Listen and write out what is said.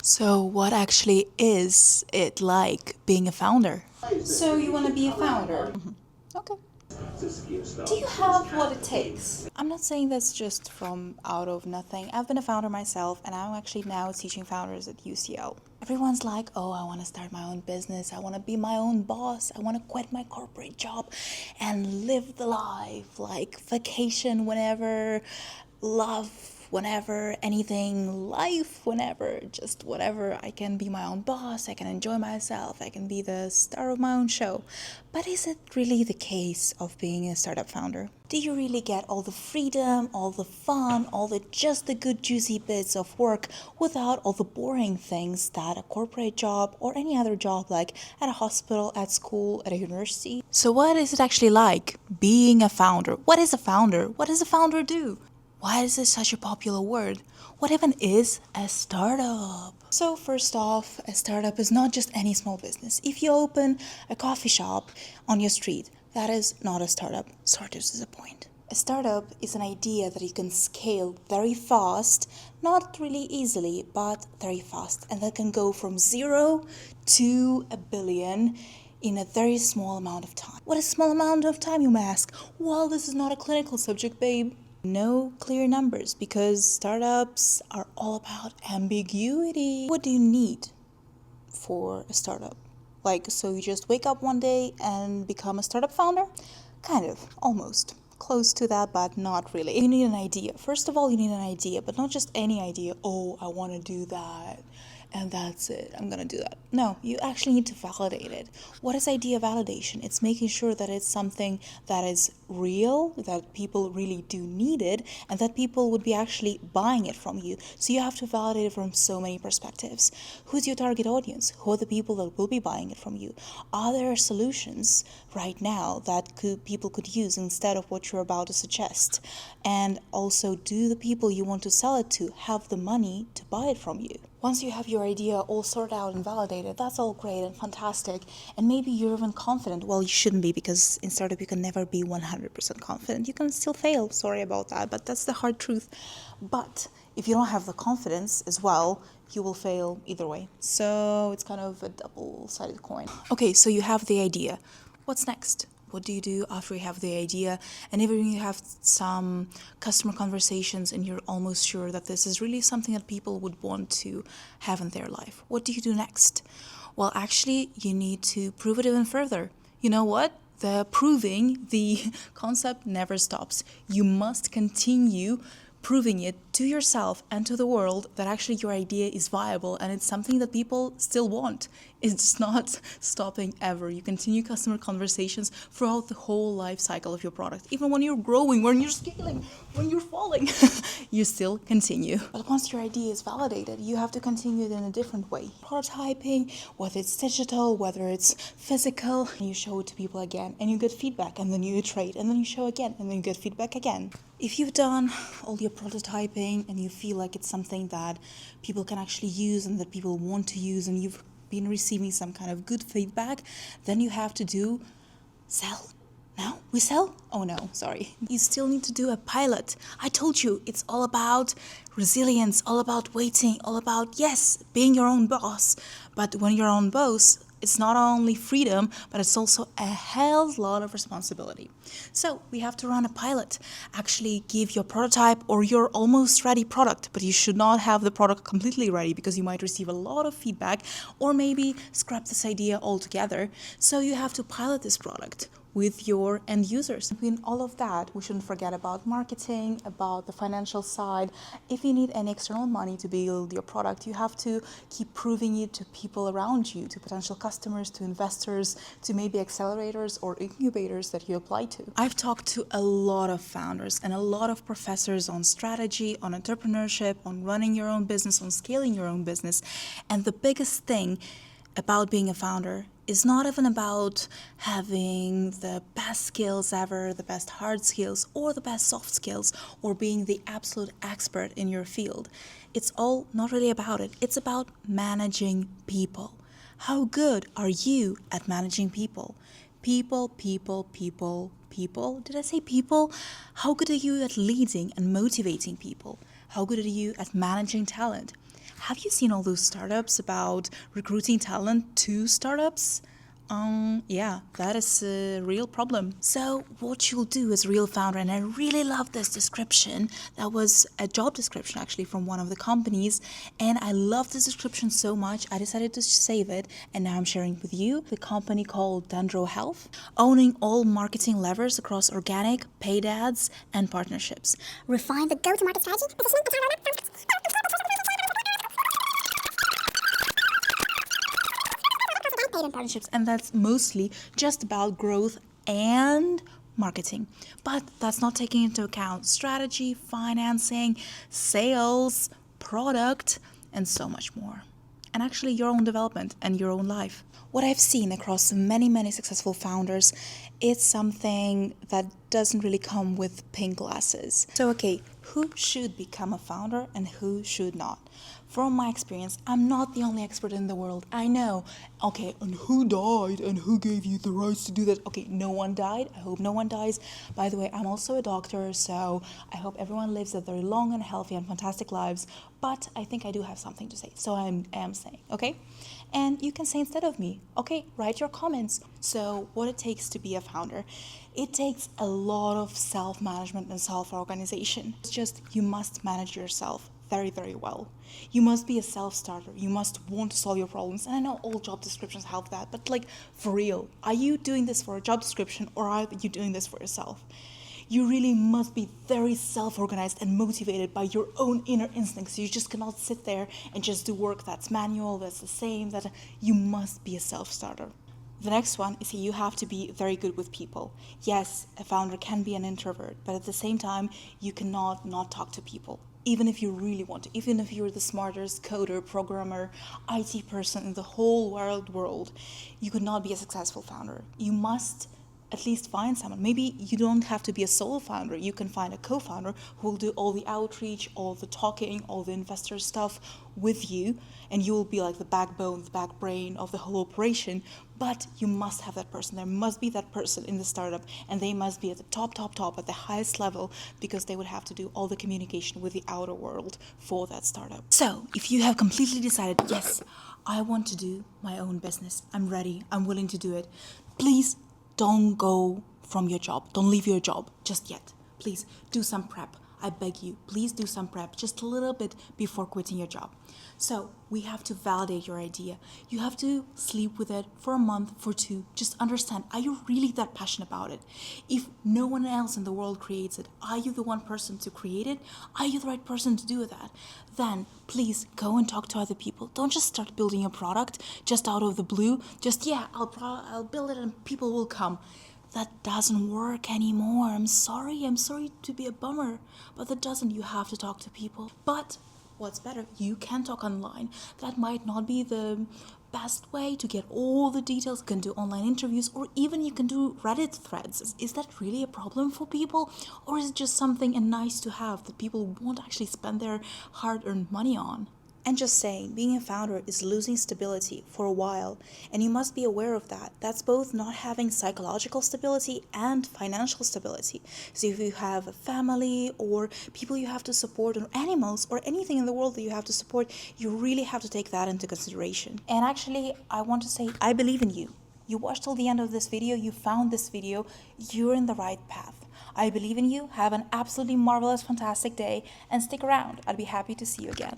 So, what actually is it like being a founder? So you want to be a founder? Okay. Do you have what it takes? I'm not saying that's just from out of nothing. I've been a founder myself, and I'm actually now teaching founders at UCL. Everyone's like, oh, I want to start my own business. I want to be my own boss. I want to quit my corporate job and live the life, like vacation whenever, love whenever, anything, life whenever, just whatever. I can be my own boss, I can enjoy myself, I can be the star of my own show. But is it really the case of being a startup founder? Do you really get all the freedom, all the fun, all the just the good juicy bits of work without all the boring things that a corporate job or any other job like at a hospital, at school, at a university? So what is it actually like being a founder? What is a founder? What does a founder do? Why is this such a popular word? What even is a startup? So first off, a startup is not just any small business. If you open a coffee shop on your street, that is not a startup. Sorry to disappoint. A startup is an idea that you can scale very fast, not really easily, but very fast, and that can go from 0 to a billion in a very small amount of time. What is a small amount of time, you may ask? Well, this is not a clinical subject, babe. No clear numbers because startups are all about ambiguity. What do you need for a startup? Like, so you just wake up one day and become a startup founder? Kind of, almost. Close to that, but not really. You need an idea. First of all, you need an idea, but not just any idea. Oh, I want to do that. And that's it. I'm gonna do that. No, you actually need to validate it. What is idea validation? It's making sure that it's something that is real, that people really do need it, and that people would be actually buying it from you. So you have to validate it from so many perspectives. Who's your target audience? Who are the people that will be buying it from you? Are there solutions right now that people could use instead of what you're about to suggest? And also, do the people you want to sell it to have the money to buy it from you? Once you have your idea all sorted out and validated, that's all great and fantastic. And maybe you're even confident. Well, you shouldn't be, because in startup you can never be 100% confident. You can still fail. Sorry about that, but that's the hard truth. But if you don't have the confidence as well, you will fail either way. So it's kind of a double-sided coin. Okay, so you have the idea. What's next? What do you do after you have the idea? And even you have some customer conversations and you're almost sure that this is really something that people would want to have in their life. What do you do next? Well, actually, you need to prove it even further. You know what? The concept never stops. You must continue proving it to yourself and to the world that actually your idea is viable and it's something that people still want. It's not stopping ever. You continue customer conversations throughout the whole life cycle of your product. Even when you're growing, when you're scaling, when you're falling, you still continue. But once your idea is validated, you have to continue it in a different way. Prototyping, whether it's digital, whether it's physical, and you show it to people again and you get feedback, and then you iterate, and then you show again, and then you get feedback again. If you've done all your prototyping and you feel like it's something that people can actually use and that people want to use, and you've been receiving some kind of good feedback, then you have to do sell. No? We sell? Oh no, sorry. You still need to do a pilot. I told you, it's all about resilience, all about waiting, all about, yes, being your own boss. But when you're your own boss, it's not only freedom, but it's also a hell lot of responsibility. So we have to run a pilot, actually give your prototype or your almost ready product, but you should not have the product completely ready because you might receive a lot of feedback or maybe scrap this idea altogether. So you have to pilot this product with your end users. Between all of that, we shouldn't forget about marketing, about the financial side. If you need any external money to build your product, you have to keep proving it to people around you, to potential customers, to investors, to maybe accelerators or incubators that you apply to. I've talked to a lot of founders and a lot of professors on strategy, on entrepreneurship, on running your own business, on scaling your own business. And the biggest thing about being a founder is not even about having the best skills ever, the best hard skills, or the best soft skills, or being the absolute expert in your field. It's all not really about it. It's about managing people. How good are you at managing people? People. Did I say people? How good are you at leading and motivating people? How good are you at managing talent? Have you seen all those startups about recruiting talent to startups? Yeah, that is a real problem. So what you'll do as real founder, and I really love this description, that was a job description actually from one of the companies, and I love this description so much, I decided to save it, and now I'm sharing with you. The company called Dendro Health, owning all marketing levers across organic, paid ads, and partnerships. Refine the go-to-market strategy. Partnerships, and that's mostly just about growth and marketing. But that's not taking into account strategy, financing, sales, product, and so much more. And actually your own development and your own life. What I've seen across many successful founders, it's something that doesn't really come with pink glasses. So okay, who should become a founder and who should not? From my experience, I'm not the only expert in the world. I know. Okay, and who died and who gave you the rights to do that? Okay, no one died. I hope no one dies. By the way, I'm also a doctor, so I hope everyone lives a very long and healthy and fantastic lives. But I think I do have something to say, so I am saying, okay? And you can say instead of me, okay, write your comments. So what it takes to be a founder, it takes a lot of self-management and self-organization. It's just, you must manage yourself very well. You must be a self-starter. You must want to solve your problems. And I know all job descriptions have that, but like, for real, are you doing this for a job description or are you doing this for yourself? You really must be very self-organized and motivated by your own inner instincts. You just cannot sit there and just do work that's manual, that's the same, that you must be a self-starter. The next one is you have to be very good with people. Yes, a founder can be an introvert, but at the same time, you cannot not talk to people. Even if you really want to, even if you're the smartest coder, programmer, IT person in the whole world, you could not be a successful founder. You must at least find someone. Maybe you don't have to be a solo founder. You can find a co-founder who will do all the outreach, all the talking, all the investor stuff with you, and you will be like the backbone, the back brain of the whole operation. But you must have that person. There must be that person in the startup, and they must be at the top, at the highest level, because they would have to do all the communication with the outer world for that startup. So if you have completely decided, yes, I want to do my own business, I'm ready, I'm willing to do it, please don't go from your job. Don't leave your job just yet. Please do some prep. I beg you, please do some prep, just a little bit before quitting your job. So we have to validate your idea. You have to sleep with it for a month, for two. Just understand, are you really that passionate about it? If no one else in the world creates it, are you the one person to create it? Are you the right person to do that? Then please go and talk to other people. Don't just start building a product just out of the blue. Just, yeah, I'll build it and people will come. That doesn't work anymore. I'm sorry to be a bummer, but that doesn't. You have to talk to people. But what's better, you can talk online. That might not be the best way to get all the details. You can do online interviews, or even you can do Reddit threads. Is that really a problem for people? Or is it just something nice to have that people won't actually spend their hard-earned money on? And just saying, being a founder is losing stability for a while, and you must be aware of that. That's both not having psychological stability and financial stability. So if you have a family or people you have to support, or animals, or anything in the world that you have to support, you really have to take that into consideration. And actually, I want to say, I believe in you. You watched till the end of this video, you found this video, you're in the right path. I believe in you. Have an absolutely marvelous, fantastic day, and stick around. I'd be happy to see you again.